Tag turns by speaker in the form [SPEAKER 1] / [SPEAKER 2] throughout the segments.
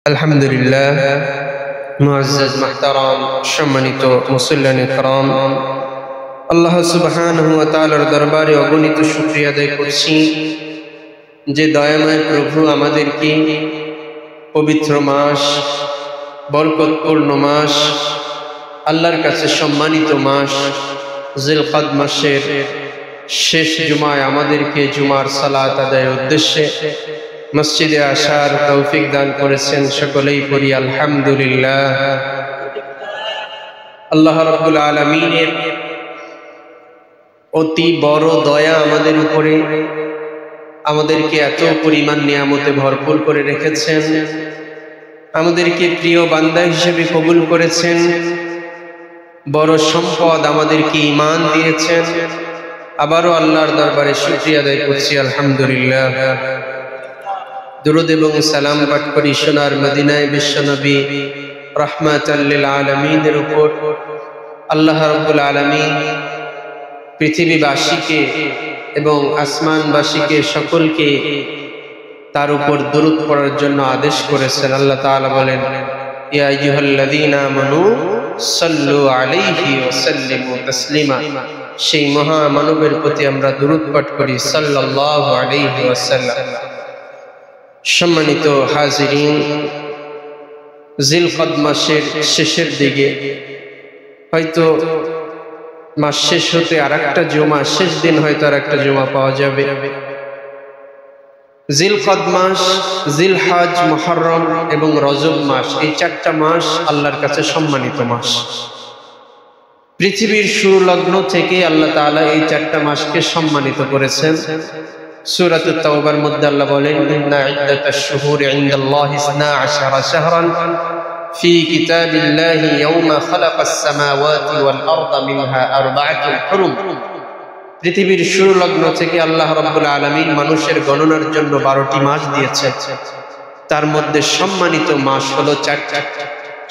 [SPEAKER 1] আলহামদুলিল্লাহ, মুআজ্জাজ মুহতারাম সম্মানিত মুসল্লিয়ান ইকরাম, আল্লাহ সুবহানাহু ওয়া তাআলার দরবারে অগণিত শুকরিয়া আদায় করছি যে দয়াময় প্রভু আমাদেরকে পবিত্র মাস, বরকতপূর্ণ মাস, আল্লাহর কাছে সম্মানিত মাস জিলকাদ মাসের শেষ জুমায় আমাদেরকে জুমার সালাত আদায়ের উদ্দেশ্যে মসজিদে আসার তৌফিক দান করেছেন। সকলেই পড়ি আলহামদুলিল্লাহ। আল্লাহ রাব্বুল আলামিনের অতি বড় দয়া আমাদের উপরে, আমাদেরকে এত পরিমাণ নিয়ামতে ভরপুর করে রেখেছেন, আমাদেরকে প্রিয় বান্দা হিসেবে কবুল করেছেন, বড় সম্পদ আমাদেরকে ঈমান দিয়েছেন। আবারও আল্লাহর দরবারে শুকরিয়া আদায় করছি আলহামদুলিল্লাহ। দুরূদ এবং সালাম পাঠ করি সোনার মদিনায় বিশ্বনবী রাহমাতাল লিল আলামিনের উপর। আল্লাহ রাব্বুল আলামিন পৃথিবীবাসীকে এবং আসমানবাসীকে সকলকে তার উপর দুরূদ পড়ার জন্য আদেশ করেছেন। আল্লাহ তাআলা বলেন, ইয়া আইয়ুহাল্লাযীনা আমানু সাল্লু আলাইহি ওয়া সাল্লিমু তাসলিমা। সেই মহা মানবের প্রতি আমরা দুরূদ পাঠ করি সাল্লাল্লাহু আলাইহি ওয়াসাল্লাম। সম্মানিত হাজিরিন, জিলকাদ মাসের শেষের দিকে, হয়তো মাস শেষ হতে আর একটা জুমা, শেষ দিন হয়তো আর একটা জুমা পাওয়া যাবে। জিলকাদ মাস, জিলহজ, মুহররম এবং রজব মাস, এই চারটা মাস আল্লাহর কাছে সম্মানিত মাস। পৃথিবীর শুরু লগ্ন থেকে আল্লাহ তাআলা এই চারটা মাসকে সম্মানিত করেছেন। সূরাতুত তাওবার মধ্যে আল্লাহ বলেন, ইন্না ইদ্দাতাশ শুহুরি ইনদাল্লাহি 12 শাহরান ফি কিতাবিল্লাহি ইয়াওমা খালাকাস সামাওয়াতি ওয়াল আরদা মিনহা আরবা'তুন হুরুম। পৃথিবীর শুরু লগ্ন থেকে আল্লাহ রাব্বুল আলামিন মানুষের গণনার জন্য 12টি মাস দিয়েছেন। তার মধ্যে সম্মানিত মাস হলো 4টা।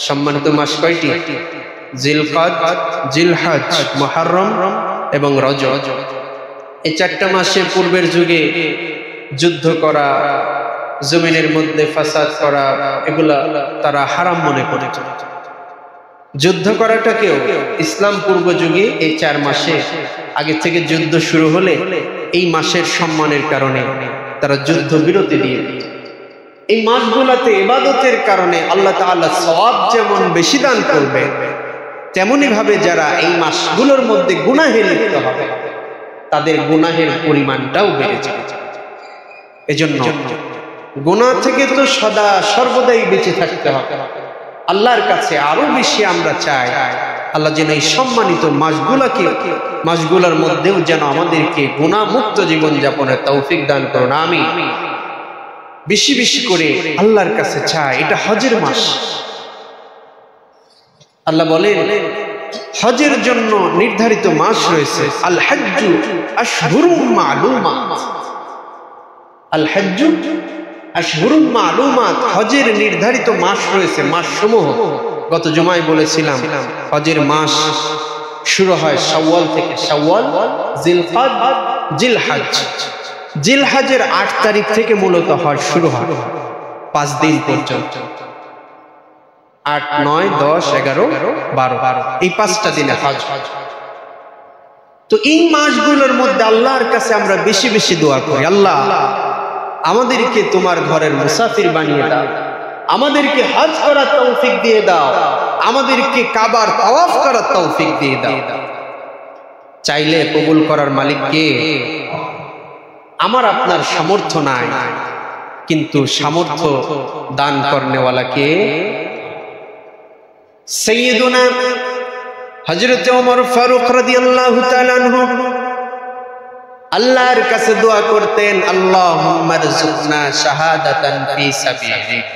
[SPEAKER 1] সম্মানিত মাস কয়টি? জিলকাদ, জিলহজ, মুহররম এবং রজব। এই চারটা মাসে পূর্বের যুগে যুদ্ধ করা, জমিনের মধ্যে ফাসাদ করা, এগুলা তারা হারাম মনে করত। যুদ্ধ করাটাকেও ইসলাম পূর্ব যুগে এই 4 মাসে আগে থেকে যুদ্ধ শুরু হলে এই মাসের সম্মানের কারণে তারা যুদ্ধ বিরতি দিয়ে দিত। এই মাসগুলোতে ইবাদতের কারণে আল্লাহ তাআলা সওয়াব যেমন বেশি দান করবে, তেমনি ভাবে যারা এই মাসগুলোর মধ্যে গুনাহে লিপ্ত হবে তাদের গুনাহের পরিমাণটাও বেড়ে যাবে। এজন্য গুনাহ থেকে তো সদা সর্বদাই বেঁচে থাকতে হবে। আল্লাহর কাছে আরো বেশি আমরা চাই আল্লাহ যেন এই সম্মানিত মাসগুলোর মধ্যেও যেন আমাদেরকে গুনাহ মুক্ত জীবন যাপনের তৌফিক দান করুন, আমিন। বেশি বেশি করে আল্লাহর কাছে চাই। এটা হজের মাস। আল্লাহ বলেন, হজের জন্য নির্ধারিত মাস রয়েছে। আল হজ্জু আশহুরুম মা'লুমাত। আল হজ্জু আশহুরুম মা'লুমাত, হজের নির্ধারিত মাস রয়েছে, মাসসমূহ। গত জুমায় বলেছিলাম হজের মাস শুরু হয় শাওয়াল থেকে। শাওয়াল, জিলকাদ, জিলহজ। জিলহজের 8 তারিখ থেকে মূলত হজ শুরু হয় 5 দিন পর্যন্ত। 8, 9, 10, 11, 12 এই 5টা দিনে হজ। তো এই মাসগুলোর মধ্যে আল্লাহর কাছে আমরা বেশি বেশি দোয়া করি, আল্লাহ আমাদেরকে তোমার ঘরের মুসাফির বানিয়ে দাও, আমাদেরকে হজ করার তৌফিক দিয়ে দাও, আমাদেরকে কাবার তাওয়াফ করার তৌফিক দিয়ে দাও। চাইলে কবুল করার মালিক কে? আমার আপনার সামর্থ্য নাই, কিন্তু সামর্থ্য দান করনেওয়ালা কে? সাইয়্যিদুনা হযরত ওমর ফারুক রাদিয়াল্লাহু তাআলা আনহু আল্লাহর কাছে দোয়া করতেন, আল্লাহুম্মা রযুকনা শাহাদাতান ফি সাবিলিক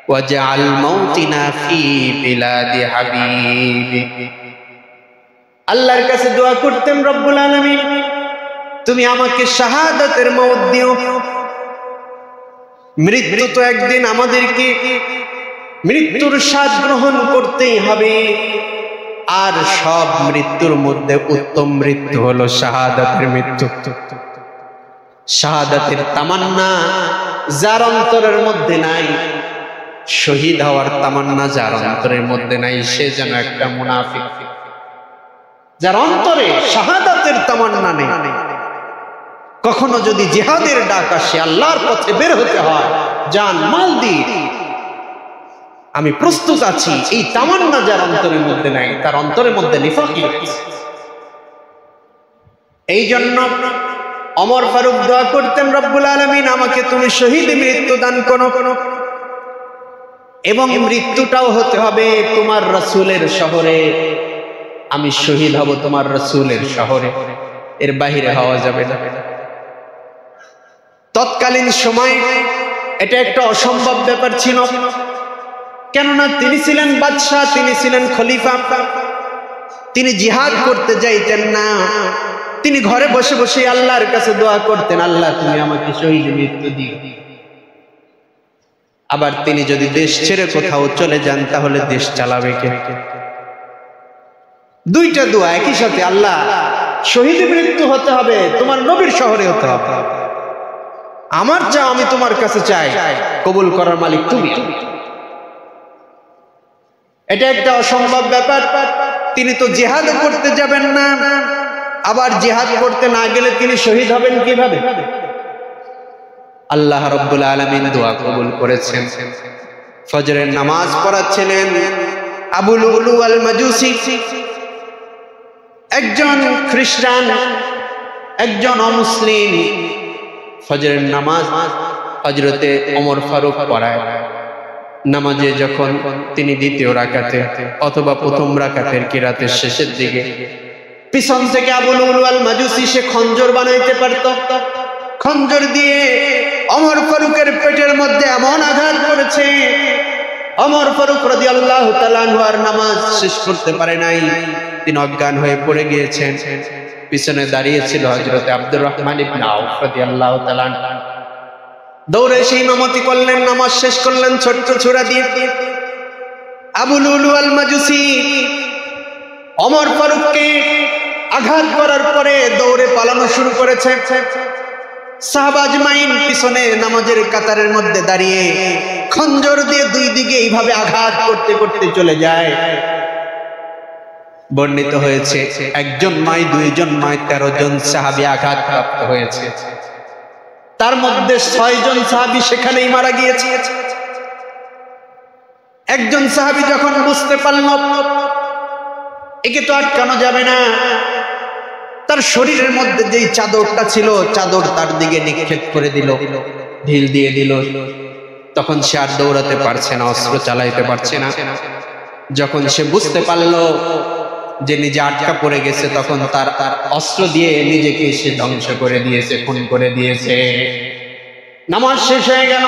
[SPEAKER 1] ওয়াজআল মাউতিনা ফি বিলাদি হাবিবিক। আল্লাহর কাছে দোয়া করতেন, রব্বুল আলামিন তুমি আমাকে শাহাদাতের মওত দিও। মৃত্যু তো একদিন আমাদেরকে মৃত্যুর স্বাদ গ্রহণ করতেই হবে, আর সব মৃত্যুর মধ্যে উত্তম মৃত্যু হলো শাহাদাতের মৃত্যু। শাহাদাতের তামান্না যার অন্তরের মধ্যে নাই, শহীদ হওয়ার তামান্না যার অন্তরের মধ্যে নাই সে যেন একটা মুনাফিক। যার অন্তরে শাহাদাতের তামান্না নেই, কখনো যদি জিহাদের ডাক আসে, আল্লাহর পথে বের হতে হয়, জান মাল দিয়ে আমি প্রস্তুত আছি, এই তামান্না যার অন্তরের মধ্যে নাই, তার অন্তরের মধ্যে নিফাক রয়েছে। এই জন্য ওমর ফারুক দোয়া করতেন, রব্বুল আলামিন আমাকে তুমি শহীদ মৃত্যু দান করো, এবং মৃত্যুটাও হতে হবে তোমার রাসূলের শহরে। আমি শহীদ হব তোমার রাসূলের শহরে, এর বাহিরে হওয়া যাবে না। তৎকালীন সময় এটা একটা অসম্ভব ব্যাপার ছিল, কেননা তিনি ছিলেন বাদশাহ, তিনি ছিলেন খলিফা। তিনি জিহাদ করতে যাইতেন না, তিনি ঘরে বসে বসে আল্লাহর কাছে দোয়া করতেন, আল্লাহ তুমি আমাকে শহীদ মৃত্যু দিও। আবার তিনি যদি দেশ ছেড়ে কোথাও চলে যান তাহলে দেশ চালাবে কে? দুইটা দোয়া একই সাথে, আল্লাহ শহীদ মৃত্যু হতে হবে, তোমার নবীর শহরে হতে হবে। আমার যা আমি তোমার কাছে চাই, কবুল করার মালিক তুমি। এটা একটা অসম্ভব ব্যাপার। তিনি তো জিহাদ করতে যাবেন না, আবার জিহাদ করতে না গেলে তিনি শহীদ হবেন কিভাবে? আল্লাহ রাব্বুল আলামিন দোয়া কবুল করেছেন। ফজরের নামাজ পড়াচ্ছিলেন আবু লুলু আল মাজুসি, একজন খ্রিস্টান, একজন অমুসলিম। ফজরের নামাজ হযরতে ওমর ফারুক পড়ায়। নামাজে যখন তিনি দ্বিতীয় রাকাতে অথবা প্রথম রাকাতের কিরাতের শেষের দিকে পিছন থেকে আবু লুলু আল মাজুসি সে খঞ্জর বানাইতে পারত, খঞ্জর দিয়ে ওমর ফারুকের পেটের মধ্যে এমন আঘাত করেছে, ওমর ফারুক রাদিয়াল্লাহু তাআলা আনহু আর নামাজ শেষ করতে পারে নাই, তিনি অজ্ঞান হয়ে পড়ে গিয়েছেন। পিছনে দাঁড়িয়ে ছিল হযরতে আব্দুর রহমান ইবনে আউফ রাদিয়াল্লাহু তাআলা। দৌড়ে এসে ইমামতি করলেন, নামাজ শেষ করলেন ছোট্ট ছোরা দিয়ে। আবু লুলু আল মাজুসি ওমর ফারুককে আঘাত করার পরে দৌড়ে পালানো শুরু করেছে। সাহাবা আজমাইন পিছনে নামাজের কাতারের মধ্যে দাঁড়িয়ে খঞ্জর দিয়ে দুই দিকে এইভাবে আঘাত করতে করতে চলে যায়। বর্ণিত হয়েছে একজন নয়, দুইজন নয়, 13 জন সাহাবী আঘাতপ্রাপ্ত হয়েছে। তার মধ্যে 6 জন সাহাবী সেখানেই মারা গিয়েছে। একজন সাহাবী যখন বুঝতে পারল একে তো আটকানো যাবে না, তার শরীরের মধ্যে যেই চাদরটা ছিল চাদর তার দিকে নিক্ষেপ করে দিল, ঢিল দিয়ে দিল। তখন সে আর দৌড়াতে পারছে না, অস্ত্র চালাইতে পারছে না। যখন সে বুঝতে পারল যে নিজে আটকা পড়ে গেছে, তখন তার অস্ত্র দিয়ে নিজেকে সে ধ্বংস করে দিয়েছে, খুন করে দিয়েছে। নামাজ শেষ হয়ে গেল।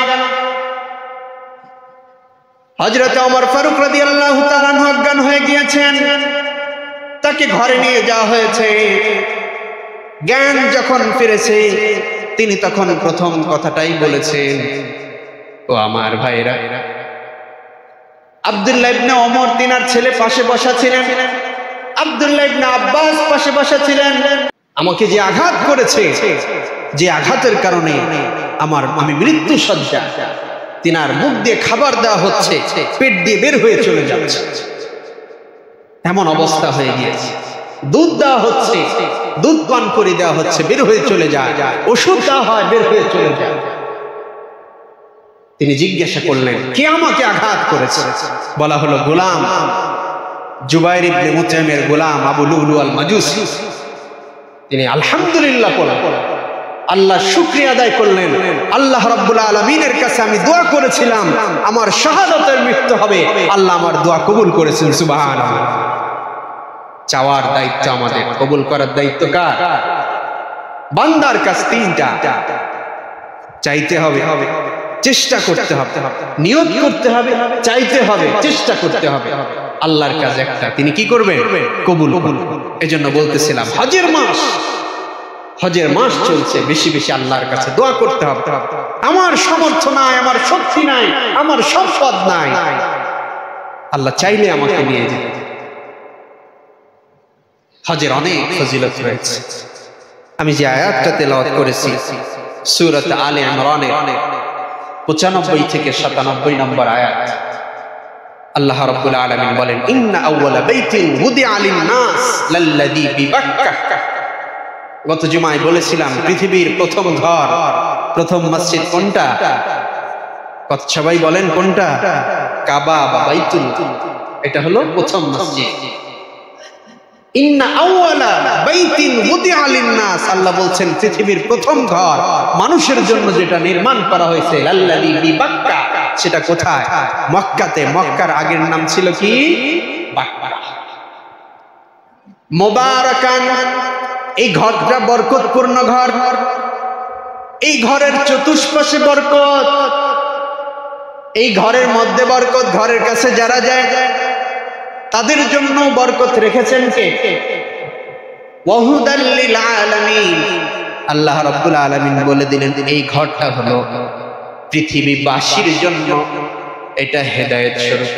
[SPEAKER 1] হযরত ওমর ফারুক রাদিয়াল্লাহু তাআলা অজ্ঞান হয়ে গিয়েছেন, তাকে ঘরে নিয়ে যাওয়া হয়েছে। জ্ঞান যখন ফিরেছে তিনি তখন প্রথম কথাটাই বলেছেন, ও আমার ভাইরা। আব্দুল্লাহ ইবনে ওমর তিনার ছেলে পাশে বসা ছিলেন, আব্দুল্লাহ ইবনে আব্বাস পাশে বসা ছিলেন। আমাকে যে আঘাত করেছে, যে আঘাতের কারণে আমি মৃত্যু সজ্জা, তিনার মুখ দিয়ে খাবার দেওয়া হচ্ছে, পেট দিয়ে বের হয়ে চলে যাচ্ছে, এমন অবস্থা হয়ে গিয়েছে। দুধ দেওয়া হচ্ছে, দুধ পান করে দেওয়া হচ্ছে, বের হয়ে চলে যায়। ওষুধ দেওয়া হয়, বের হয়ে চলে যায়। তিনি জিজ্ঞাসা করলেন, কে আমাকে আঘাত করেছে? বলা হলো গোলাম, জুবাইর ইবনে মুতঈমের গোলাম আবু লুলু আল মাজুসি। তিনি আলহামদুলিল্লাহ বললেন, আল্লাহ শুকরিয়া আদায় করলেন। আল্লাহ রাব্বুল আলামিনের কাছে আমি দোয়া করেছিলাম আমার শাহাদাতের মৃত্যু হবে, আল্লাহ আমার দোয়া কবুল করেছেন। সুবহানাল্লাহ। চাওয়ার দায়িত্ব আমাদের, কবুল করার দায়িত্ব কার? বান্দার কাছে তিনটা, চাইতে হবে, চেষ্টা করতে হবে, নিয়ত করতে হবে, চাইতে হবে, চেষ্টা করতে হবে। আল্লাহর কাছে একটা, তিনি কি করবেন? কবুল করবেন। এজন্য বলতেছিলাম হজের মাস চলছে, বেশি বেশি আল্লাহর কাছে দোয়া করতে হবে। আমার সামর্থ্য নাই, আমার শক্তি নাই, আমার সম্পদ নাই, আল্লাহ চাইলে আমাকে নিয়ে যেতে। হজের অনেক ফজিলত রয়েছে। আমি যে আয়াতটা তেলাওয়াত করেছি সূরাত আলে ইমরানের 95 থেকে 97 নম্বর আয়াত। আল্লাহ রাব্বুল আলামিন বলেন, ইন্না আউওয়ালা বাইতিন উদিআ লিন-নাস লাল্লাযী বিবাক্কাহ। গত জুমায় বলেছিলাম পৃথিবীর প্রথম ঘর, প্রথম মসজিদ কোনটা? সবাই বলেন কোনটা? কাবা বা বাইতুল, এটা হলো প্রথম মসজিদ। ইন্না আউওয়ালা বাইতিন উদিআ লিন-নাস, আল্লাহ বলছেন পৃথিবীর প্রথম ঘর মানুষের জন্য যেটা নির্মাণ করা হয়েছে, লাল্লাযী বিবাক্কা, সেটা কোথায়? মক্কাতে। মক্কার আগের নাম ছিল কি? বাক্কা। মুবারাকান, এই ঘরটা বরকতপূর্ণ ঘর। এই ঘরের চতুষ্পাশে বরকত, এই ঘরের মধ্যে বরকত। ঘরের কাছে যারা যায় তাদের জন্য বরকত রেখেছেন কে? ওয়াহুদাল লিল আলামিন। আল্লাহ রাব্বুল আলামিন বলে দিলেন এই ঘরটা হলো পৃথিবীবাসীর জন্য, এটা হেদায়েত স্বরূপ।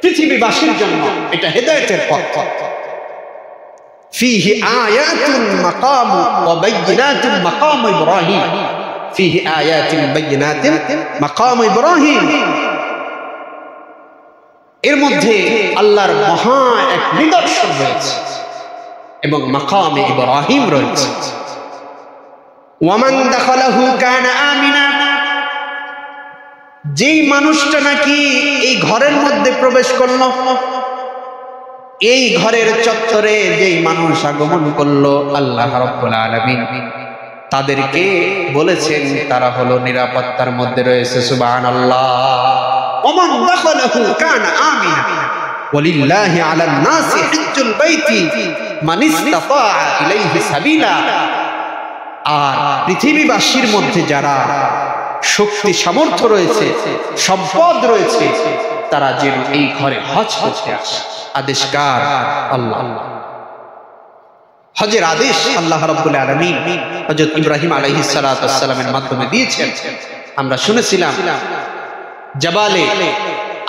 [SPEAKER 1] পৃথিবীবাসীর জন্য এটা হেদায়েতের পথ। ফীহি আয়াতুন মাকামু ওয়া বাইয়িনাতুন মাকামু ইব্রাহিম। ফীহি আয়াতুন বাইয়িনাতুন মাকামু ইব্রাহিম। এর মধ্যে আল্লাহর মহা এক নিদর্শন রয়েছে এবং মাকামে ইব্রাহিম রয়েছে। ওয়ামান দাখালাহু কানা আমিনা, যেই মানুষটা নাকি এই ঘরের মধ্যে প্রবেশ করল, এই ঘরের চত্বরে যেই মানুষ আগমন করলো, আল্লাহ রাব্বুল আলামিন তাদেরকে বলেছেন তারা হলো নিরাপত্তার মধ্যে রয়েছে। সুবহানাল্লাহ। ওমান দাখালাহু কানা আমিনা ওয়ালিল্লাহি আলান নাসি হিজ্জুল বাইতি মান ইসতাতা ইলাইহি সাবিলা। আর পৃথিবীবাসীর মধ্যে যারা শক্তি সামর্থ্য রয়েছে, সম্পদ রয়েছে, তারা যেন এই ঘরে হজ করতে আসে। আদেশ কার? আল্লাহ। হজের আদেশ আল্লাহ রাব্বুল আলামিন হযরত ইব্রাহিম আলাইহিস সালাতু ওয়াস সালামের মাধ্যমে দিয়েছেন। আমরা শুনেছিলাম জাবালে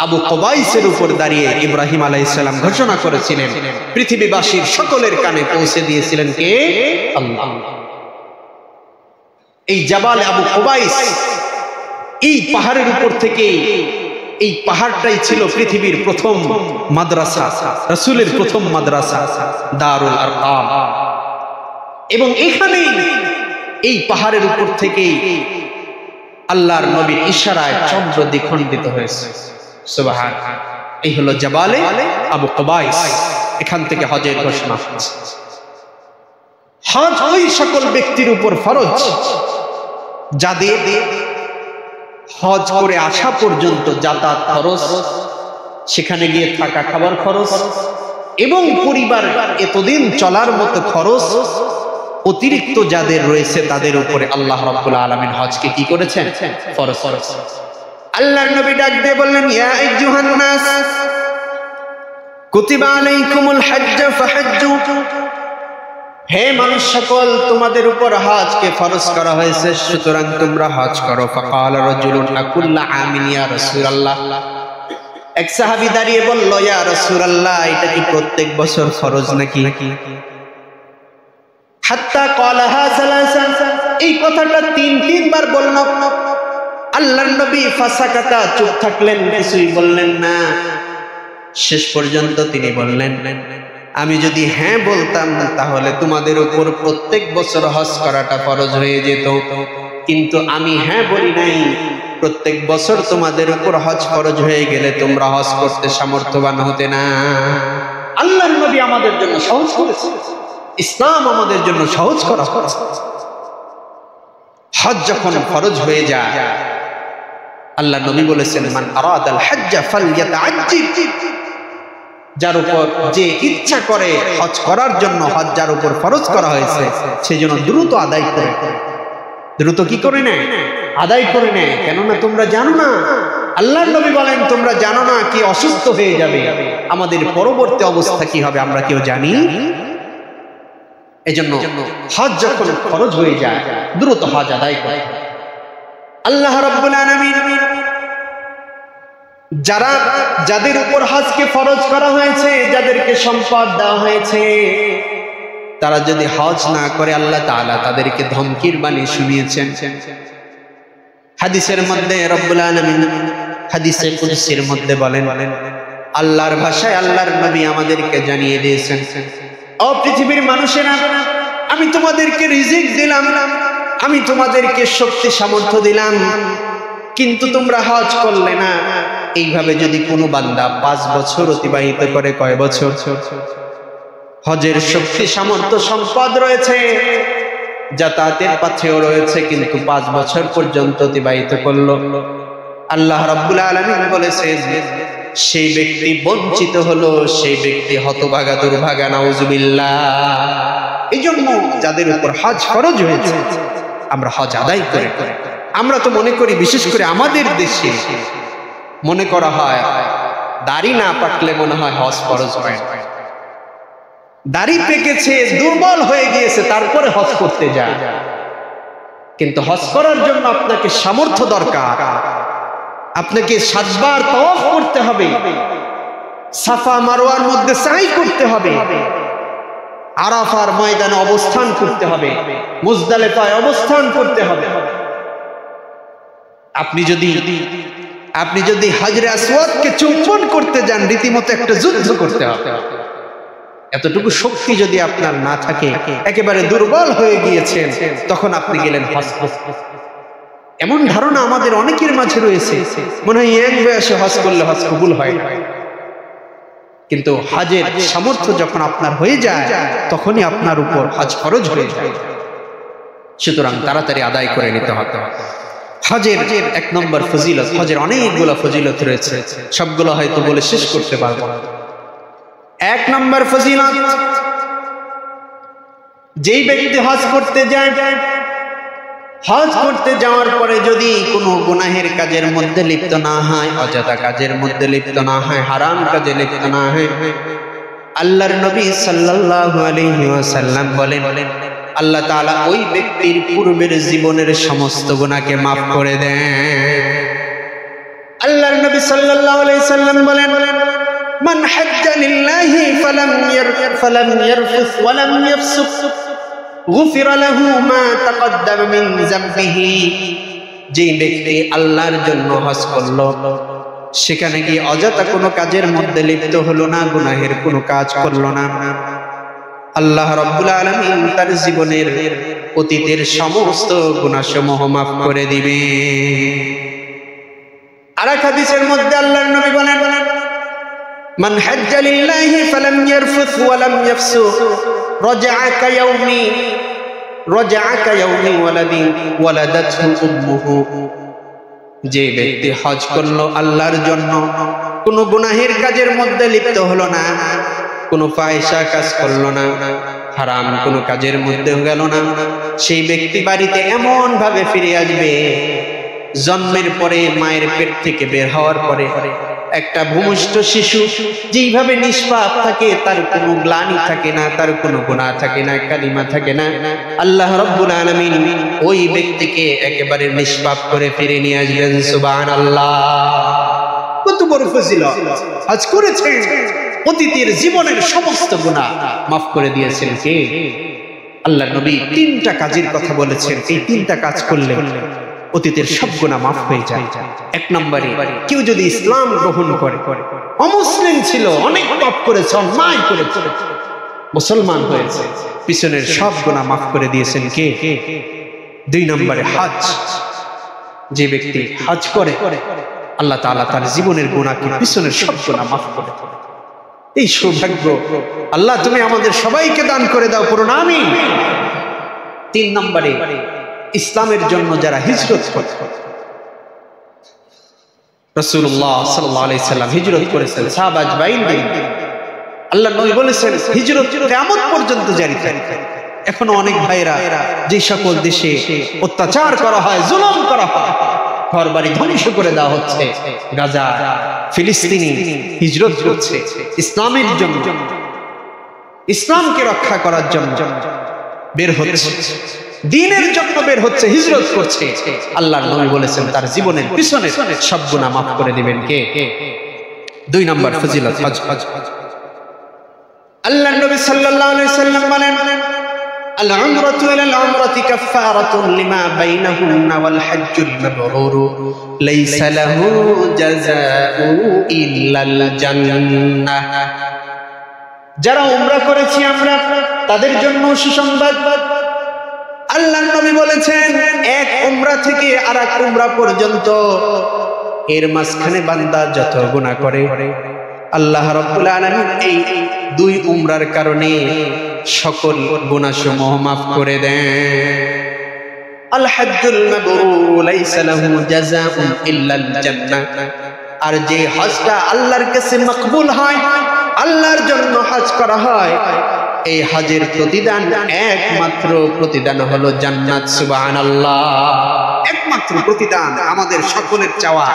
[SPEAKER 1] আবু কুবাইসের উপর দাঁড়িয়ে ইব্রাহিম আলাইহিস সালাম ঘোষণা করেছিলেন, পৃথিবীবাসীর সকলের কানে পৌঁছে দিয়েছিলেন কে? আল্লাহ। এই জাবালে আবু কুবাইস, এই পাহাড়ের উপর থেকে, এই পাহাড়টাই ছিল পৃথিবীর প্রথম মাদ্রাসা, রাসূলের প্রথম মাদ্রাসা, দারুল আরকাম। এবং এখানেই এই পাহাড়ের উপর থেকে আল্লাহর নবীর ইশারায় চন্দ্র দ্বিখণ্ডিত হয়েছে। সুবহানাল্লাহ। এই হলো জাবালে আবু কুবাইস। এখান থেকে হজের ঘোষণা। হজ ওই সকল ব্যক্তির উপর ফরজ যাদের হজ করে আসা পর্যন্ত যাতায়াত খরচ, সেখানে গিয়ে থাকা খাবার খরচ এবং পরিবার এতদিন চলার মতো খরচ অতিরিক্ত যাদের রয়েছে, তাদের উপরে আল্লাহ রাব্বুল আলামিন হজকে কি করেছেন? ফরজ। আল্লাহর নবী ডাক দিয়ে বললেন, ইয়া আইয়ুহান নাস কুতিবা আলাইকুমুল হজ্জ ফাহাজ্জু। হে মানুষ সকল, তোমাদের উপর হজকে ফরজ করা হয়েছে, সুতরাং তোমরা হজ করো। ফাকাল রাজুলুন আকুল্লা আমিন ইয়া রাসূলুল্লাহ। এক সাহাবী দাঁড়িয়ে বলল, ইয়া রাসূলুল্লাহ, এটা কি প্রত্যেক বছর ফরজ নাকি? হাত্তা ক্বালাহা সালাসান, এই কথাটা তিনবার বলল। আল্লাহর নবী ফাসাকাতা, চুপ থাকলেন, কিছুই বললেন না। শেষ পর্যন্ত তিনি বললেন, আমি যদি হ্যাঁ বলতাম তাহলে তোমাদের উপর প্রত্যেক বছর হজ করাটা ফরজ হয়ে যেত, কিন্তু আমি হ্যাঁ বলি নাই। প্রত্যেক বছর তোমাদের উপর হজ ফরজ হয়ে গেলে তোমরা হজ করতে সামর্থ্যবান হতে না। আল্লাহর নবী আমাদের জন্য সহজ করেছে, ইসলাম আমাদের জন্য সহজ করা হয়েছে। হজ যখন ফরজ হয়ে যায়, আল্লাহ নবী বলেছেন, মান আরাদাল হজ্জা ফালইয়াতাআজ্জিল, যার উপর যে ইচ্ছা করে হজ করার জন্য, হজ যার উপর ফরজ করা হয়েছে, সেজন্য দ্রুত আদায় করে। দ্রুত কি করে নেয়? আদায় করে নেয়। কেননা তোমরা জানো না, আল্লাহর নবী বলেন, তোমরা জানো না কি অসুস্থ হয়ে যাবে, আমাদের পরবর্তী অবস্থা কি হবে আমরা কেউ জানি। এজন্য হজ যখন ফরজ হয়ে যায়, দ্রুত হজ আদায় করে। আল্লাহ রাব্বুল আলামিন যাদের উপর হজকে ফরজ করা হয়েছে, যাদেরকে সম্পদ দেওয়া হয়েছে, তারা যদি হজ না করে, আল্লাহ তাআলা তাদেরকে ধমকির বাণী শুনিয়েছেন। হাদিসের মধ্যে রব্বুল আলামিন হাদিসে কুদসির মধ্যে বলেন, আল্লাহর ভাষায় আল্লাহর নবী আমাদেরকে জানিয়ে দিয়েছেন, ও পৃথিবীর মানুষেরা, আমি তোমাদেরকে রিজিক দিলাম, আমি তোমাদেরকে শক্তি সামর্থ্য দিলাম, কিন্তু তোমরা হজ করলে না। এইভাবে যদি কোনো বান্দা 5 বছর অতিবাহিত করে, কয় বছর? হজের শক্তি সামর্থ্য সম্পদ রয়েছে, যাতায়াতের পথেও রয়েছে, কিন্তু 5 বছর পর্যন্ত অতিবাহিত করলো, আল্লাহ রাব্বুল আলামিন বলেছেন সেই ব্যক্তি বঞ্চিত হলো, সেই ব্যক্তি হতভাগা দুর্ভাগা, নাউজুবিল্লাহ। এই জন্য যাদের উপর হজ ফরজ হয়েছে আমরা হজ আদায় করি। আমরা তো মনে করি, বিশেষ করে আমাদের দেশে মনে করা হয় দাড়ি না পাকলে মনে হয় হজ ফরজ হয় না। দাড়ি পেকেছে, দুর্বল হয়ে গিয়েছে, তারপরে হজ করতে যায়। কিন্তু হজ করার জন্য আপনাকে সামর্থ্য দরকার। আপনাকে 7 বার তাওয়াফ করতে হবে, সাফা মারওয়ার মধ্যে সাই করতে হবে, আরাফার ময়দানে অবস্থান করতে হবে, মুজদালিফায় অবস্থান করতে হবে। আপনি যদি হাজরে আসওয়াদকে চুম্বন করতে যান, রীতিমতো একটা যুদ্ধ করতে হবে। এতটুকু শক্তি যদি আপনার না থাকে, একেবারে দুর্বল হয়ে গিয়েছেন, তখন আপনি গেলেন হজ করতে। এমন ধারণা আমাদের অনেকের মাঝে রয়েছে, মনে হয় এক বয়সে হজ করলে হজ কবুল হয়। কিন্তু হজের সামর্থ্য যখন আপনার হয়ে যায়, তখনই আপনার উপর হজ ফরজ হয়ে যায়। সুতরাং তাড়াতাড়ি আদায় করে নিতে হবে। হজের 1 নম্বর ফজিলত, হজের অনেকগুলো ফজিলত রয়েছে, সবগুলো হয়তো বলে শেষ করতে পারবো না। 1 নম্বর ফজিলত, যেই ব্যক্তি হজ করতে যায়, হজ করতে যাওয়ার পরে যদি কোনো গুনাহের কাজের মধ্যে লিপ্ত না হয়, অযথা কাজের মধ্যে লিপ্ত না হয়, হারাম কাজে লিপ্ত না হয়, আল্লাহর নবী সাল্লাল্লাহু আলাইহি ওয়াসাল্লাম বলেন, আল্লাহ তাআলা ওই ব্যক্তির পূর্বের জীবনের সমস্ত গুনাহকে maaf করে দেন। আল্লাহর নবী সাল্লাল্লাহু আলাইহি সাল্লাম বলেন, মান হাজ্জা লিল্লাহি ফালাম ইয়ারফুস ওয়া লাম ইয়াফসুক গুফিরা লাহু মা তাকদ্দাম মিন যামবিহি। যে ব্যক্তি আল্লাহর জন্য হজ করলো, সেখানে গিয়ে অযথা কোনো কাজের মধ্যে লিপ্ত হলো না, গুনাহের কোনো কাজ করলো না, আল্লাহ রাব্বুল আলামিন তার জীবনের অতীতের সমস্ত গুনাহসমূহ maaf করে দিবে। আরেক হাদিসের মধ্যে আল্লাহর নবী বলেন, মান হাজ্জা লিল্লাহি ফালাম ইয়ারফুস ওয়া লাম ইয়াফসুক রাজআকা ইয়াউমি ওয়ালাদাতহু উম্মুহু। যে ব্যক্তি হজ করলো আল্লাহর জন্য, কোনো গুনাহের কাজের মধ্যে লিপ্ত হলো না, কোনো ফাহিশা কাজ করলো না, হারাম কোনো কাজের মধ্যে গেল না, সেই ব্যক্তি বাড়িতে এমন ভাবে ফিরে আসবে, জন্মের পরে মায়ের পেট থেকে বের হওয়ার পরে একটা ভূমিষ্ঠ শিশু যেইভাবে নিষ্পাপ থাকে, তার কোনো গ্লানি থাকে না, তার কোনো গুনাহ থাকে না, কালিমা থাকে না, আল্লাহ রাব্বুল আলামিন ওই ব্যক্তিকে একেবারে নিষ্পাপ করে ফিরে নিয়ে আসবেন। সুবহানাল্লাহ, কত বড় ফজিলত! হজ করেছেন, অতীতের জীবনের সমস্ত গুনাহ maaf করে দিয়েছেন কে? আল্লাহর নবী 3টা কাজের কথা বলেছেন, এই 3টা কাজ করলে অতীতের সব গুনাহ maaf হয়ে যায়। 1 নম্বরে, কেউ যদি ইসলাম গ্রহণ করে, অমুসলিম ছিল, অনেক পাপ করেছে, অন্যায় করেছে, মুসলমান হয়েছে, পিছনের সব গুনাহ maaf করে দিয়েছেন কে? 2 নম্বরে, হজ। যে ব্যক্তি হজ করে, আল্লাহ তাআলা তার জীবনের গুনাহকে, পিছনের সব গুনাহ maaf করে দেন। এই সৌভাগ্য আল্লাহ তুমি আমাদের সবাইকে দান করে দাও, পড়ুন আমিন। 3 নম্বরে, ইসলামের জন্য যারা হিজরত করে, রাসূলুল্লাহ সাল্লাল্লাহু আলাইহি সাল্লাম হিজরত করেছেন, সাহাবা আজমাইন, আল্লাহ নবী বলেছেন হিজরত কিয়ামত পর্যন্ত জারি থাকবে। এখনো অনেক ভাইরা যে সকল দেশে অত্যাচার করা হয়, জুলুম করা হয়, ঘরবাড়ি ধ্বংস করে দেওয়া হচ্ছে, গাজা, ফিলিস্তিনি হিজরত করছে ইসলামের জন্য, ইসলামকে রক্ষা করার জন্য বের হচ্ছে, দ্বীনের জন্য বের হচ্ছে, হিজরত করছে। আল্লাহর নবী বলেছেন তার জীবনের পিছনে সব গুনাহ maaf করে দিবেন কে? 2 নম্বর ফজিলত, হজ। আল্লাহর নবী সাল্লাল্লাহু আলাইহি সাল্লাম বলেন, العمرة إلى العمرة كفارة لما بينهن والحج المبرور ليس له جزاء إلا الجنة যারা উমরা করেছি আমরা তাদের জন্য সুসংবাদ আল্লাহর নবী বলেছেন এক উমরা থেকে আরেক উমরা পর্যন্ত এর মাঝখানে বান্দা যত গুনাহ করে আল্লাহ রাব্বুল আলামিন এই দুই উমরার কারণে সকল গুনাহসমূহ maaf করে দেন আল হজ্জুল মাবরুর লাইসা লাহু জাযাউন ইল্লাল জান্নাহ আর যে হজটা আল্লাহর কাছে মকবুল হয় আল্লাহর জন্য হজ করা হয় এই হজের প্রতিদান একমাত্র প্রতিদান হলো জান্নাত সুবহানাল্লাহ একমাত্র প্রতিদান আমাদের সকলের চাওয়া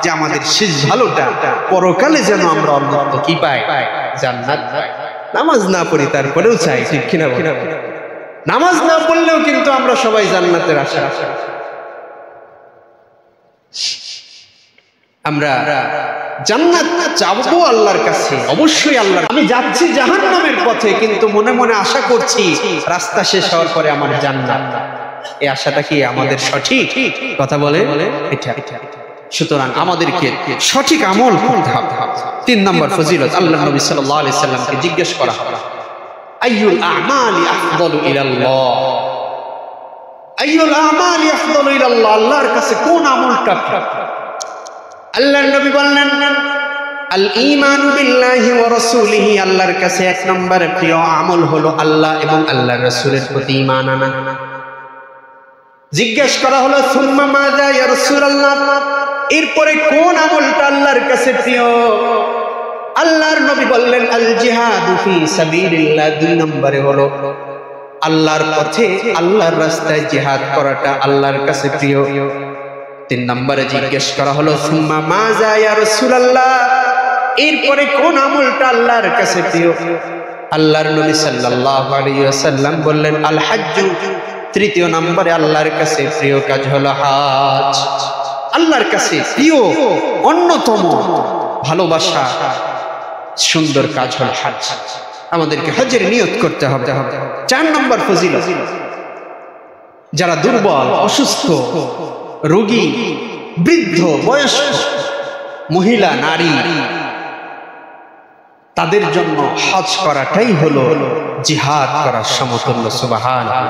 [SPEAKER 1] যে আমাদের শেষ ভালোটা পরকালে যেন আমরা অন্তত কি পাই জান্নাত পাই নামাজ না পড়ি তারপরেও চাই ঠিক কিনা নামাজ না পড়লেও কিন্তু আমরা সবাই জান্নাতের আশা আমরা জান্নাত চাইবো আল্লাহর কাছে অবশ্যই আল্লাহ আমি যাচ্ছি জাহান্নামের পথে কিন্তু মনে মনে আশা করছি রাস্তা শেষ হওয়ার পরে আমার জান্নাত এই আশাটা কি আমাদের সঠিক কথা বলে এটা সুতরাং আমাদেরকে সঠিক আমল করতে হবে 3 নম্বর ফজিলত আল্লাহর নবী সাল্লাল্লাহু আলাইহি সাল্লামকে জিজ্ঞেস করা হলো আইয়ুল আ'মালি আফদালু ইলাল্লাহ আইয়ুল আ'মালি আফদালু ইলাল্লাহ আল্লাহর কাছে কোন আমলটা আল্লাহর নবী বললেন আল ঈমানু বিল্লাহি ওয়া রাসূলিহি আল্লাহর কাছে এক নম্বর প্রিয় আমল হলো আল্লাহ এবং আল্লাহর রাসূলের প্রতি ঈমান আনা জিজ্ঞেস করা হলো সুম্মা মাযা ইয়া রাসূলুল্লাহ এরপরে কোন আমলটা আল্লাহর কাছে প্রিয় আল্লাহর নবী বললেন আল জিহাদু ফি সাবিলিল্লাহ 2 নম্বরে হলো আল্লাহর পথে আল্লাহর রাস্তায় জিহাদ করাটা আল্লাহর কাছে প্রিয় 3 নম্বরে জিজ্ঞেস করা হলো সুম্মা মাযা ইয়া রাসূলুল্লাহ এরপরে কোন আমলটা আল্লাহর কাছে প্রিয় আল্লাহর নবী সাল্লাল্লাহু আলাইহি ওয়াসাল্লাম বললেন আল হজ্জ 3 নম্বরে আল্লাহর কাছে প্রিয় কাজ হলো হজ আল্লাহর কাছে প্রিয় অন্যতম ভালোবাসা সুন্দর কাজ হলো হজ আমাদেরকে হজের নিয়ত করতে হবে 4 নম্বর ফজিলত যারা দুর্বল অসুস্থ রোগী বৃদ্ধ বয়স্ক মহিলা নারী তাদের জন্য হজ করাটাই হলো জিহাদ করার সমতুল্য সুবহানাল্লাহ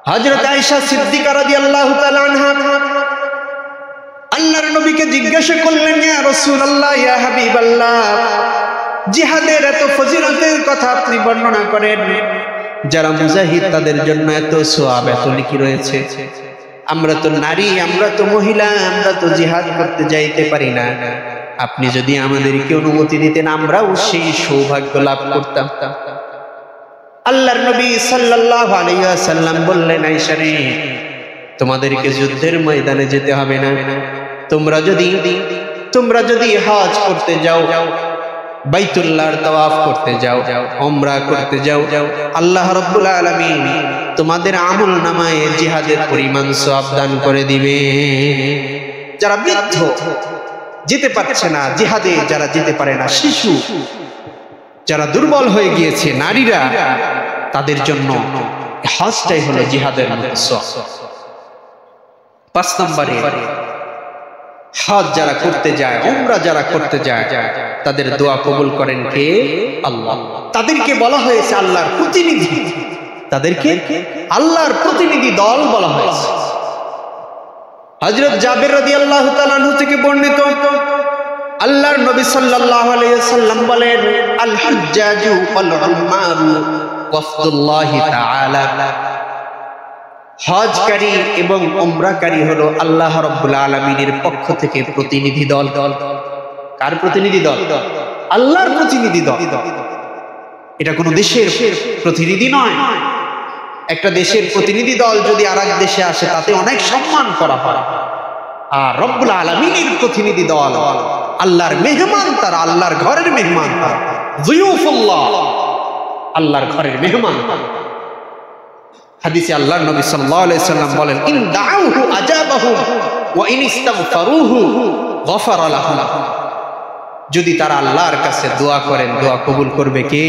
[SPEAKER 1] হযরত আয়েশা সিদ্দিকা রাদিয়াল্লাহু তাআলা আনহা আল্লাহর নবীকে জিজ্ঞাসা করলেন ইয়া রাসূলুল্লাহ ইয়া হাবিবাল্লাহ জিহাদের এত ফজিলতের কথা আপনি বর্ণনা করেন যারা মুজাহিদ তাদের জন্য এত সওয়াব এত নেকি রয়েছে আমরা তো নারী আমরা তো মহিলা আমরা তো জিহাদ করতে যাইতে পারি না আপনি যদি আমাদেরকে অনুমতি দিতেন আমরাও সেই সৌভাগ্য লাভ করতাম আল্লাহর নবী সাল্লাল্লাহু আলাইহি ওয়াসাল্লাম বললেন আয়েশা রে তোমাদেরকে যুদ্ধের ময়দানে যেতে হবে না তোমরা যদি হজ করতে যাও বাইতুল্লাহর তাওয়াফ করতে যাও উমরা করতে যাও আল্লাহ রাব্বুল আলামিন তোমাদের আমলনামায়ে জিহাদের পরিমাণ সওয়াব দান করে দিবে যারা বৃদ্ধ যেতে পারছে না জিহাদে যারা যেতে পারে না শিশু যারা দুর্বল হয়ে গিয়েছে নারীরা তাদের জন্য হজটাই হলো জিহাদের মতো সওয়াব 5 নম্বরে হজ যারা করতে যায় উমরা যারা করতে যায় তাদের দোয়া কবুল করেন কে আল্লাহ তাদেরকে বলা হয়েছে আল্লাহর প্রতিনিধি তাদেরকে আল্লাহর প্রতিনিধি দল বলা হয়েছে হযরত জাবের রাদিয়াল্লাহু তাআলা আনহু থেকে বর্ণিত আল্লাহর নবী সাল্লাল্লাহু আলাইহি ওয়াসাল্লাম বলেন আল হুজ্জাজু ওয়াল উম্মারু ওয়াফদুল্লাহি তাআলা হজকারী এবং উমরাকারী হলো আল্লাহ রাব্বুল আলামিনের পক্ষ থেকে প্রতিনিধি দল কার প্রতিনিধি দল আল্লাহর প্রতিনিধি দল এটা কোনো দেশের প্রতিনিধি নয় একটা দেশের প্রতিনিধি দল যদি আরেক দেশে আসে তাতে অনেক সম্মান করা হয় আর রব্বুল আলামিনের প্রতিনিধি দল আল্লাহর মেহমান তারা আল্লাহর ঘরের মেহমান তারা যুয়ুফুল্লাহ আল্লাহর ঘরের মেহমান হাদিসে আল্লাহর নবী সাল্লাল্লাহু আলাইহি সাল্লাম বলেন ইন দাউহু আজাবাহুম ওয়া ইন ইস্তাগফারুহু গফারা লাহুম যদি তারা আল্লাহর কাছে দোয়া করেন দোয়া কবুল করবে কে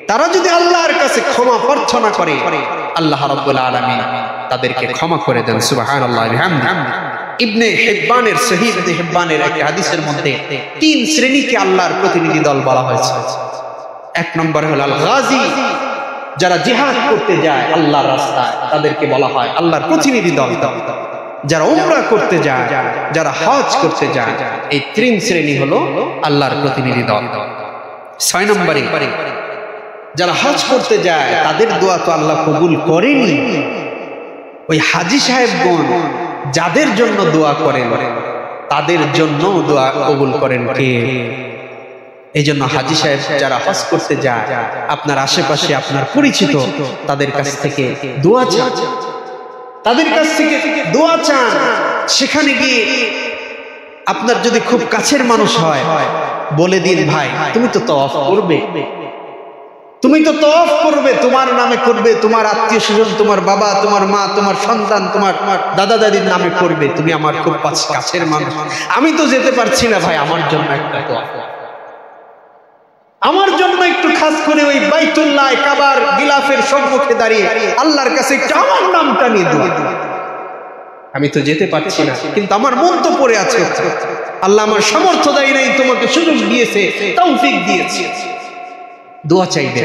[SPEAKER 1] তারা যদি আল্লাহর কাছে ক্ষমা প্রার্থনা করে আল্লাহ রাব্বুল আলামিন তাদেরকে ক্ষমা করে দেন। সুবহানাল্লাহ ওয়া বিহামদিহি। ইবনে হিব্বানের সহিহ ইবনে হিব্বানের এক হাদিসের মধ্যে তিন শ্রেণীকে আল্লাহর প্রতিনিধি দল বলা হয়েছে। এক নম্বরে হলো আল গাজী, যারা জিহাদ করতে যায় আল্লাহর রাস্তায়, তাদেরকে বলা হয় আল্লাহর প্রতিনিধি দল। যারা উমরা করতে যায়, যারা হজ করতে যায়, এই তিন শ্রেণী হলো আল্লাহর প্রতিনিধি দল। 6 নম্বরে যারা হজ করতে যায় তাদের দোয়া তো আল্লাহ কবুল করেনি, ওই হাজী সাহেবগণ যাদের জন্য দোয়া করেন তাদের জন্য দোয়া কবুল করেন কে? এই জন্য হাজী সাহেব যারা হজ করতে যায়, আপনার আশেপাশে আপনার পরিচিত, তাদের কাছ থেকে দোয়া চান, তাদের কাছ থেকে দোয়া চান। সেখানে গিয়ে আপনার যদি খুব কাছের মানুষ হয়, বলে দিন ভাই তুমি তো তওয়াফ করবে, তুমি তো তওয়াফ করবে, তোমার নামে করবে, তোমার আত্মীয় স্বজন, তোমার বাবা, তোমার মা, তোমার সন্তান, তোমার দাদা দাদির নামে করবে, তুমি আমার খুব কাছের মানুষ, আমি তো যেতে পারছি না ভাই, আমার জন্য একটা তওয়াফ, আমার জন্য একটু খাস করে ওই বাইতুল্লাহ কাবার গিলাফের সম্মুখে দাঁড়িয়ে আল্লাহর কাছে একটু আমার নামটা নিয়ে দোয়া, আমি তো যেতে পারছি না কিন্তু আমার মন তো পড়ে আছে, আল্লাহ আমার সামর্থ্য দেয় নাই, তোমাকে সুযোগ দিয়েছে, তৌফিক দিয়েছে, দোয়া চাইবে।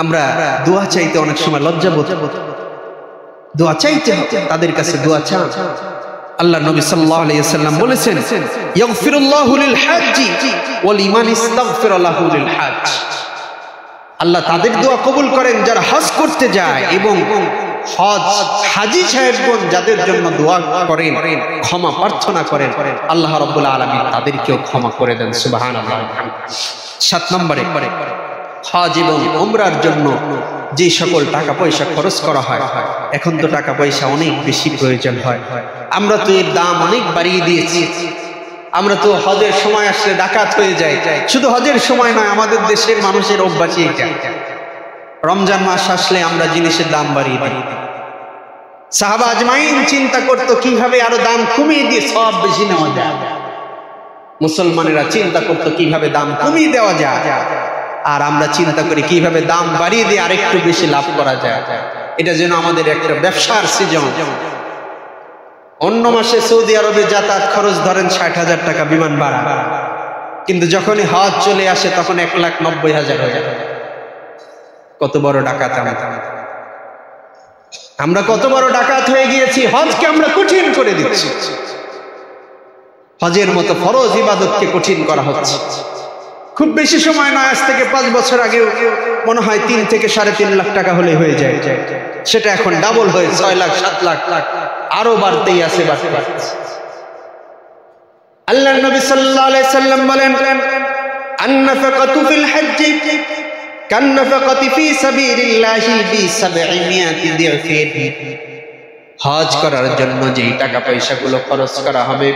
[SPEAKER 1] আমরা দোয়া চাইতে অনেক সময় লজ্জা বোধ, দোয়া চাইতে হবে, তাদের কাছে দোয়া চান। আল্লাহ নবী সাল্লাল্লাহু আলাইহি ওয়াসাল্লাম বলেছেন ইয়াগফিরুল্লাহু লিল হাজ্জি ওয়া লিমান ইস্তাগফিরা লাহু লিল হজ, আল্লাহ তাদের দোয়া কবুল করেন যারা হজ করতে যায়, এবং হাজী সাহেবগণ যাদের জন্য দোয়া করেন, ক্ষমা প্রার্থনা করেন, আল্লাহ রাব্বুল আলামিন তাদেরকেও ক্ষমা করে দেন। সুবহানাল্লাহ। 7 নম্বরে হজ এবং উমরার জন্য যে সকল টাকা পয়সা খরচ করা হয়, এখন তো টাকা পয়সা অনেক বেশি প্রয়োজন হয়, আমরা তো এর দাম অনেক বাড়িয়ে দিয়েছি, আমরা তো হজের সময় আসলে ডাকাত হয়ে যাই, শুধু হজের সময় নয়, আমাদের দেশের মানুষের অভ্যাসই এটা, রমজান মাস আসলে আমরা জিনিসের দাম বাড়িয়ে দিই। সাহাবা আজমাইন চিন্তা করতো কিভাবে আরো দাম কমিয়ে দিয়ে সব বেশি নেওয়া যায়, মুসলমানেরা চিন্তা করতো কিভাবে দাম কমিয়ে দেওয়া যায়, আর আমরা চিন্তা করি কিভাবে দাম বাড়িয়ে দিয়ে আরেকটু বেশি লাভ করা যায়, এটা যেন আমাদের একটা ব্যবসার সিজন। অন্য মাসে সৌদি আরবে যাতায়াত খরচ ধরেন 60,000 টাকা বিমান ভাড়া, কিন্তু যখনই হজ চলে আসে তখন 1,90,000 হয়ে যায়। কত বড় ডাকাত আমরা, কত বড় ডাকাত হয়ে গিয়েছি, হজকে আমরা কঠিন করে দিচ্ছি, হজের মতো ফরজ ইবাদতকে কঠিন করা হচ্ছে। খুব বেশি সময় নয়, আজ থেকে 5 বছর আগে মনে হয় 3 থেকে 3.5 লাখ টাকা হলে হয়ে যায়, সেটা এখন ডাবল হয়ে 6 লাখ 7 লাখ, আরো বাড়তেই আছে। আল্লাহর নবী সাল্লাল্লাহু আলাইহি সাল্লাম বলেন আন-নাফাকাতু ফিল হজ্জি কান-নাফাকাতি ফি সাবিলিল্লাহি বি700 দিরফিন, হজ করার জন্য যেই টাকা পয়সাগুলো খরচ করা হবে,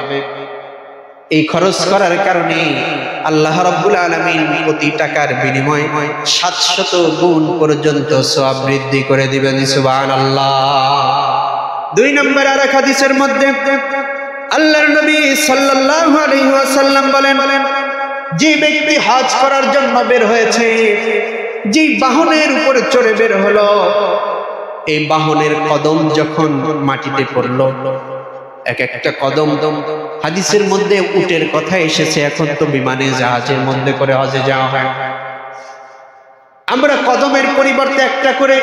[SPEAKER 1] এই খরচ করার কারণে আল্লাহ রাব্বুল আলামিন প্রতি টাকার বিনিময়ে 700 গুণ পর্যন্ত সওয়াব বৃদ্ধি করে দিবেন। সুবহানাল্লাহ। 2 নম্বর আর এক হাদিসের মধ্যে আল্লাহর নবী সাল্লাল্লাহু আলাইহি ওয়াসাল্লাম বলেন যে ব্যক্তি হজ করার জন্য বের হয়েছে, যে বাহনের উপরে চড়ে বের হলো, এই বাহনের কদম যখন মাটিতে পড়লো, এক একটা কদম, হাদিসের মধ্যে উটের কথা এসেছে, এখন তো বিমানে জাহাজের মধ্যে করে হজে যাওয়া হয়, আমরা কদমের পরিবর্তে একটা করে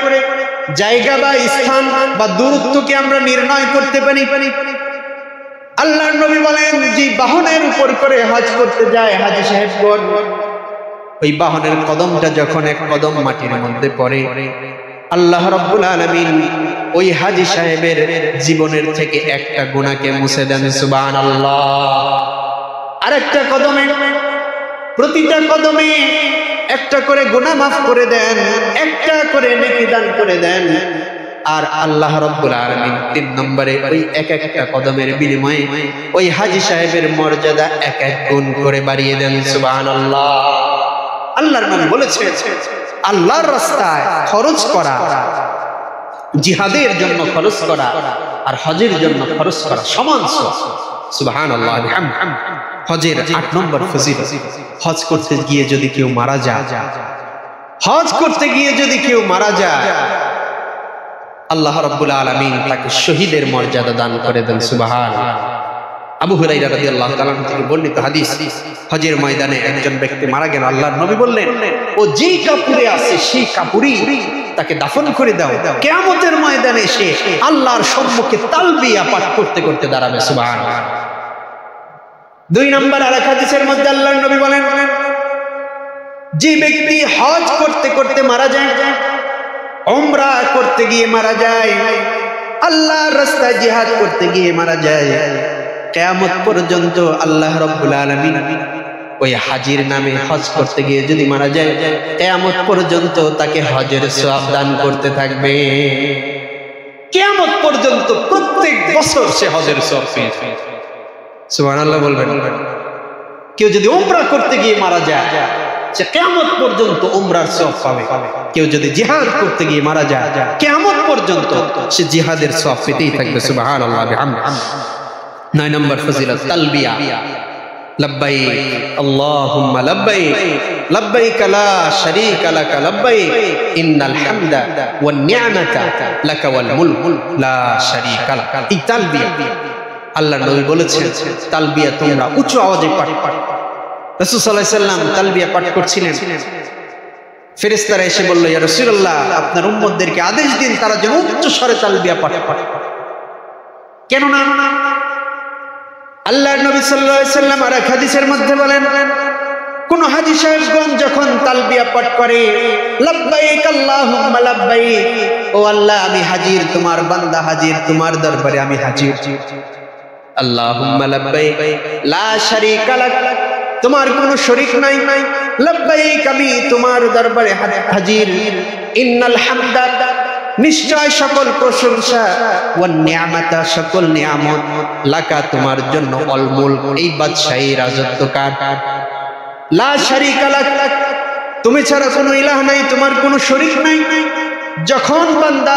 [SPEAKER 1] জায়গা বা স্থান বা দূরত্বকে আমরা নির্ণয় করতে পারি। আল্লাহর নবী বলেন যে বাহনের উপর করে হজ করতে যায় হাজী সাহেবগণ, ওই বাহনের কদমটা যখন এক কদম মাটির মধ্যে পড়ে, আল্লাহ রাব্বুল আলামিন ওই হাজী সাহেবের জীবনের থেকে একটা গুনাহকে মুছে দেন। সুবহানাল্লাহ। আরেকটা কদমে, প্রতিটা কদমে একটা করে গুনাহ মাফ করে দেন, একটা করে নেকি দান করে দেন। আর আল্লাহ রাব্বুল আলামিন 3 নম্বরে ওই এক একটা কদমের বিনিময়ে ওই হাজী সাহেবের মর্যাদা এক এক গুণ করে বাড়িয়ে দেন। সুবহানাল্লাহ। আল্লাহর নবী বলেছেন আল্লাহর রাস্তায় খরচ করা, জিহাদের জন্য খরচ করা আর হজের জন্য খরচ করা সমান। সুবহানাল্লাহ। হজের 8 নম্বর ফজিলত, হজ করতে গিয়ে যদি কেউ মারা যায়, হজ করতে গিয়ে যদি কেউ মারা যায়, আল্লাহ রাব্বুল আলামিন তাকে শহীদের মর্যাদা দান করে দেন। সুবহানাল্লাহ। আবু হুরায়রা রাদিয়াল্লাহু তাআলা থেকে বর্ণিত হাদিস, হজের ময়দানে একজন ব্যক্তি মারা গেল, আল্লাহর নবী বললেন, ও যেই কাপড়ে আছে সেই কাপড়ই তাকে দাফন করে দাও। কিয়ামতের ময়দানে সে আল্লাহর সম্মুখে তালবিয়া পাঠ করতে করতে দাঁড়াবে। সুবহানাল্লাহ। 2 নম্বর আরেক হাদিসের মধ্যে আল্লাহর নবী বলেন, যে ব্যক্তি হজ করতে করতে মারা যায়, উমরা করতে গিয়ে মারা যায়, আল্লাহর রাস্তায় জিহাদ করতে গিয়ে মারা যায়, কিয়ামত পর্যন্ত আল্লাহ রাব্বুল আলামিন ওই হাজির নামে হজ করতে গিয়ে যদি মারা যায়, কিয়ামত পর্যন্ত তাকে হজের সওয়াব দান করতে থাকবে। কিয়ামত পর্যন্ত প্রত্যেক বছর সে হজের সওয়াব পেয়ে যাবে। সুবহানাল্লাহ বলবেন। কেউ যদি উমরা করতে গিয়ে মারা যায়, সে কিয়ামত পর্যন্ত উমরার সওয়াব পাবে। কেউ যদি জিহাদ করতে গিয়ে মারা যায়, কিয়ামত পর্যন্ত সে জিহাদের সওয়াব পেতেই থাকবে। সুবহানাল্লাহ বিহামদিহি। 9 নম্বর ফজিলত তালবিয়া। লব্বাইক আল্লাহুম্মা লব্বাইক লব্বাইক লা শারীকা লাক লব্বাইক ইন্নাল হামদা ওয়ান নি'মাতা লাকা ওয়াল মুলক লা শারীকা লাক। এই তালবিয়া আল্লাহর নবী বলেছেন, তালবিয়া তোমরা উচ্চ আওয়াজে পাঠ করো। রাসূল সাল্লাল্লাহু আলাইহি সাল্লাম তালবিয়া পাঠ করছিলেন, ফেরেশতারা এসে বলল, ইয়া রাসূলুল্লাহ, আপনার উম্মতদেরকে আদেশ দিন তারা যেন উচ্চ স্বরে তালবিয়া পাঠ করে। কেন না আল্লাহর নবী সাল্লাল্লাহু আলাইহি সাল্লাম আর এক হাদিসের মধ্যে বলেন, কোন হাজী সাহেবগণ যখন তালবিয়া পাঠ করে, লব্বাইক আল্লাহুম্মা লব্বাইক, ও আল্লাহ আমি হাজির, তোমার বান্দা হাজির, তোমার দরবারে আমি হাজির। আল্লাহুম্মা লব্বাইক লা শারীকা লাক, তোমার কোনো শরীক নাই। লব্বাইক, আমি তোমার দরবারে হাজির। ইন্নাল হামদা, নিশ্চয় সকল প্রশংসা, ওয়ান নি'মাতা, সকল নিয়ামত, লাকা তোমার জন্য, অল মুলক, এই বাদশাহী রাজত্ব কার। লা শারীকা লাক, তুমি ছাড়া কোনো ইলাহ নাই, তোমার কোনো শরীক নাই। যখন বান্দা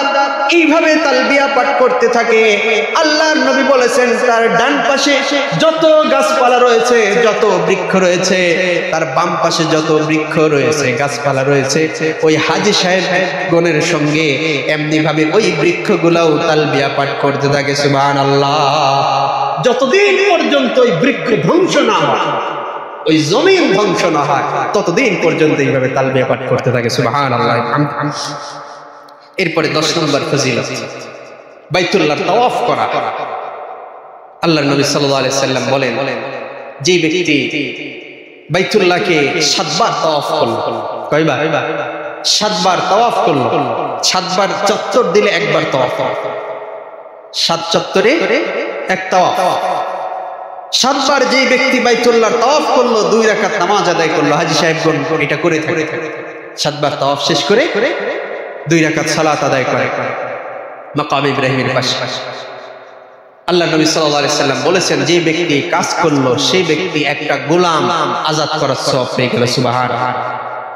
[SPEAKER 1] এইভাবে তালবিয়া পাঠ করতে থাকে, আল্লাহর নবী বলেছেন তার ডান পাশে যত গাছপালা রয়েছে, যত বৃক্ষ রয়েছে, তার বাম পাশে যত বৃক্ষ রয়েছে, গাছপালা রয়েছে, ওই হাজী সাহেব গণের সঙ্গে এমনি ভাবে ওই বৃক্ষগুলাও তালবিয়া পাঠ করতে থাকে। সুবহানাল্লাহ। যতদিন পর্যন্ত ওই বৃক্ষ ধ্বংস না হয়, ওই জমিন ধ্বংস না হয়, ততদিন পর্যন্ত এইভাবে তালবিয়া পাঠ করতে থাকে। সুবহানাল্লাহ। এরপরে 10 নম্বর ফজিলত বাইতুল্লাহর তাওয়াফ করা। আল্লাহর নবী সাল্লাল্লাহু আলাইহি সাল্লাম বলেন, যে ব্যক্তি বাইতুল্লাহকে 7 বার তাওয়াফ করল, কয়বার? 7 বার তাওয়াফ করল, 7 বার চত্বর দিলে একবার তাওয়াফ, 7 চত্বরে এক তাওয়াফ। 7 বার যে ব্যক্তি বাইতুল্লাহর তাওয়াফ করলো, 2 রাকাত নামাজ আদায় করলো, হাজী সাহেবগণ এটা করে থাকে। 7 বার তাওয়াফ শেষ করে 2 রাকাত সালাত আদায় করে মাকাম ইব্রাহিমের পাশে। আল্লাহ নবী সাল্লাল্লাহু আলাইহি সাল্লাম বলেছেন, যে ব্যক্তি কাজ করলো সেই ব্যক্তি একটা গোলাম আজাদ করার সওয়াব পেয়ে গেল। সুবহানাল্লাহ।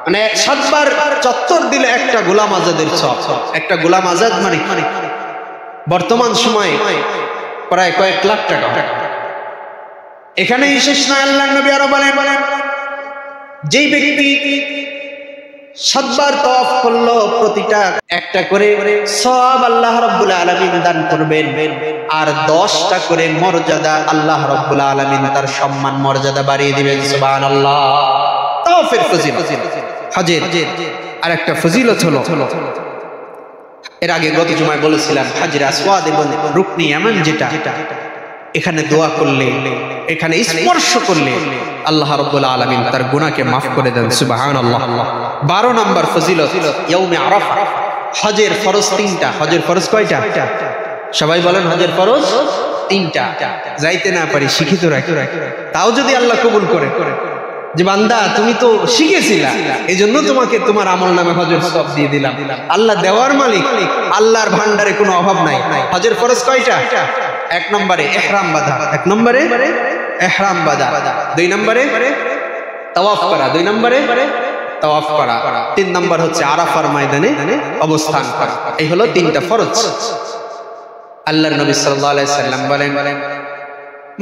[SPEAKER 1] মানে 7 বার চত্বর দিলে একটা গোলাম আজাদের সওয়াব। একটা গোলাম আজাদ মানে বর্তমান সময়ে প্রায় কয়েক লাখ টাকা। এখানেই শেষ নয়, আল্লাহর নবী আরো বলেন, যেই ব্যক্তি 7 বার তাওয়াফ করলো, প্রতিটা একটা করে সওয়াব আল্লাহ রাব্বুল আলামিন দান করবেন, আর 10টা করে মর্যাদা আল্লাহ রাব্বুল আলামিন তার সম্মান মর্যাদা বাড়িয়ে দিবেন। সুবহানাল্লাহ। তাওয়াফের ফজিলত। হজের আরেকটা ফজিলত হলো, এর আগে গত জুমায় বলেছিলাম, হাজরে আসওয়াদ এবং রুকনি ইয়ামান, যেটা এখানে দোয়া করলে, এখানে স্পর্শ করলে আল্লাহ রাব্বুল আলামিন তার গুনাহকে maaf করে দেন। সুবহানাল্লাহ। 12 নম্বর ফজিলত ইয়াউমে আরাফা। হজের ফরজ 3টা। হজের ফরজ কয়টা? সবাই বলেন, হজের ফরজ 3টা। যাইতে না পারি, শিখিত রাখি, তাও যদি আল্লাহ কবুল করে, যে বান্দা তুমি তো শিখেছিলা, এজন্য তোমাকে তোমার আমলনামে হজের সওয়াব দিয়ে দিলাম। আল্লাহ দেওয়ার মালিক, আল্লাহর ভান্ডারে কোনো অভাব নাই। হজের ফরজ কয়টা? 1 নম্বরে ইহরাম বাঁধা, 1 নম্বরে ইহরাম বাঁধা, 2 নম্বরে তাওয়াফ করা, 2 নম্বরে তাওয়াফ করা, 3 নম্বর হচ্ছে আরাফার ময়দানে অবস্থান করা। এই হলো 3টা ফরজ। আল্লাহর নবী সাল্লাল্লাহু আলাইহি সাল্লাম বলেন,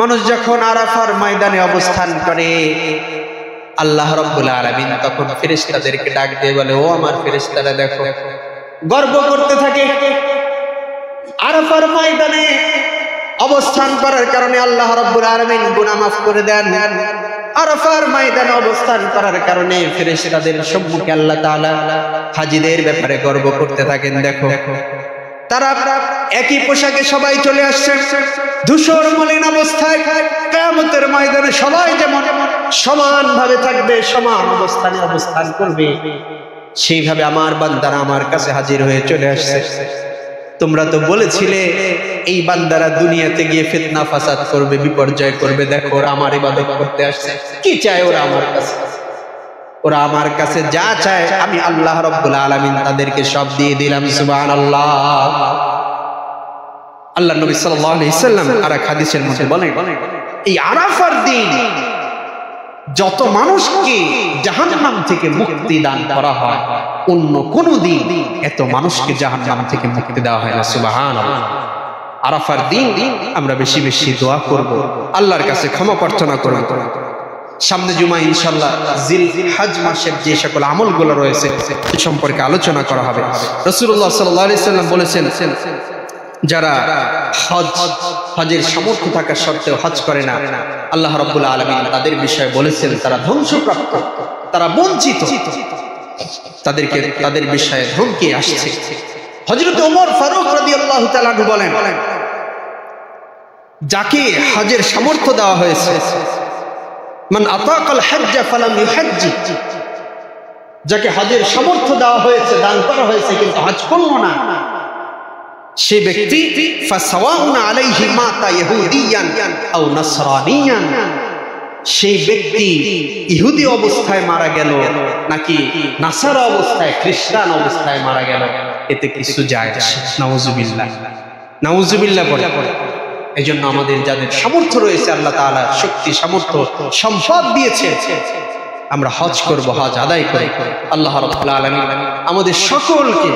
[SPEAKER 1] মানুষ যখন আরাফার ময়দানে অবস্থান করে, আল্লাহ রাব্বুল আলামিন তখন ফেরেশতাদেরকে ডাক দিয়ে বলে, ও আমার ফেরেশতারা দেখো, গর্ব করতে থাকে। আরাফার ময়দানে অবস্থান করার কারণে আল্লাহ রাব্বুল আলামিন গুনাহ মাফ করে দেন। আরাফার ময়দানে অবস্থান করার কারণে ফেরেশতাদের সম্মুখে আল্লাহ তাআলা হাজীদের ব্যাপারে গর্ব করতে থাকেন। দেখো, তারা একই পোশাকে সবাই চলে আসছে, ধূসর মলিন অবস্থায়। কিয়ামতের ময়দানে সবাই যেমন সমানভাবে থাকবে, সমান অবস্থানে অবস্থান করবে, সেইভাবে আমার বান্দারা আমার কাছে হাজির হয়ে চলে আসছে। তোমরা তো বলেছিলে এই বান্দারা দুনিয়াতে গিয়ে ফিতনা ফাসাদ করবে, বিপর্যয় করবে। দেখো, ওরা আমার ইবাদত করতে আসছে। কি চায় ওরা আমার কাছে? ওরা আমার কাছে যা চায় আমি আল্লাহ রাব্বুল আলামিন তাদেরকে সব দিয়ে দিলাম। সুবহানাল্লাহ। আল্লাহ নবী সাল্লাল্লাহু আলাইহি সাল্লাম আর এক হাদিসের মধ্যে বলেন, এই আরাফার দিন যত মানুষকে জাহান্নাম থেকে মুক্তি দান করা হয়, অন্য কোন দিন এত মানুষকে জাহান্নাম থেকে মুক্তি দেওয়া হয় না। সুবহানাল্লাহ। আরাফার দিন আমরা বেশি বেশি দোয়া করব, আল্লাহর কাছে ক্ষমা প্রার্থনা করব। সামনে জুমায় ইনশাআল্লাহ জিল হজ মাসের যে সকল আমলগুলো রয়েছে সে সম্পর্কে আলোচনা করা হবে। রাসূলুল্লাহ সাল্লাল্লাহু আলাইহি সাল্লাম বলেছেন, যারা হজের সামর্থ্য থাকা সত্ত্বেও হজ করে না, আল্লাহ রাব্বুল আলামিন তাদের বিষয়ে বলেছেন তারা ধ্বংসপ্রাপ্ত, তারা বঞ্চিত, তাদেরকে তাদের বিষয়ে ধমকি আসছে। হযরত ওমর ফারুক রাদিয়াল্লাহু তাআলা আনহু বলেন, যাকে হজের সামর্থ্য দেওয়া হয়েছে, মান আতাকাল হজ্জ ফালাম ইউহজ্জ, যাকে হজের সামর্থ্য দেওয়া হয়েছে, দান করা হয়েছে, কিন্তু হজ করলো না, সে ব্যক্তি ফাসাওয়াউন আলাইহি মাতা ইহুদিয়ান আও নাসরানিয়ান, সেই ব্যক্তি ইহুদি অবস্থায় মারা গেল নাকি নাসারা অবস্থায়, খ্রিস্টান অবস্থায় মারা গেল, এতে কিছু যায় আসে না। নাউজুবিল্লাহ, নাউজুবিল্লাহ পড়ে। এই জন্য আমাদের যাদের সামর্থ্য রয়েছে, আল্লাহ তাআলা শক্তি, সামর্থ্য, সম্পদ দিয়েছে, আমরা হজ করব, হজ আদায় করে আল্লাহ রাব্বুল আলামিন আমাদের সকলকে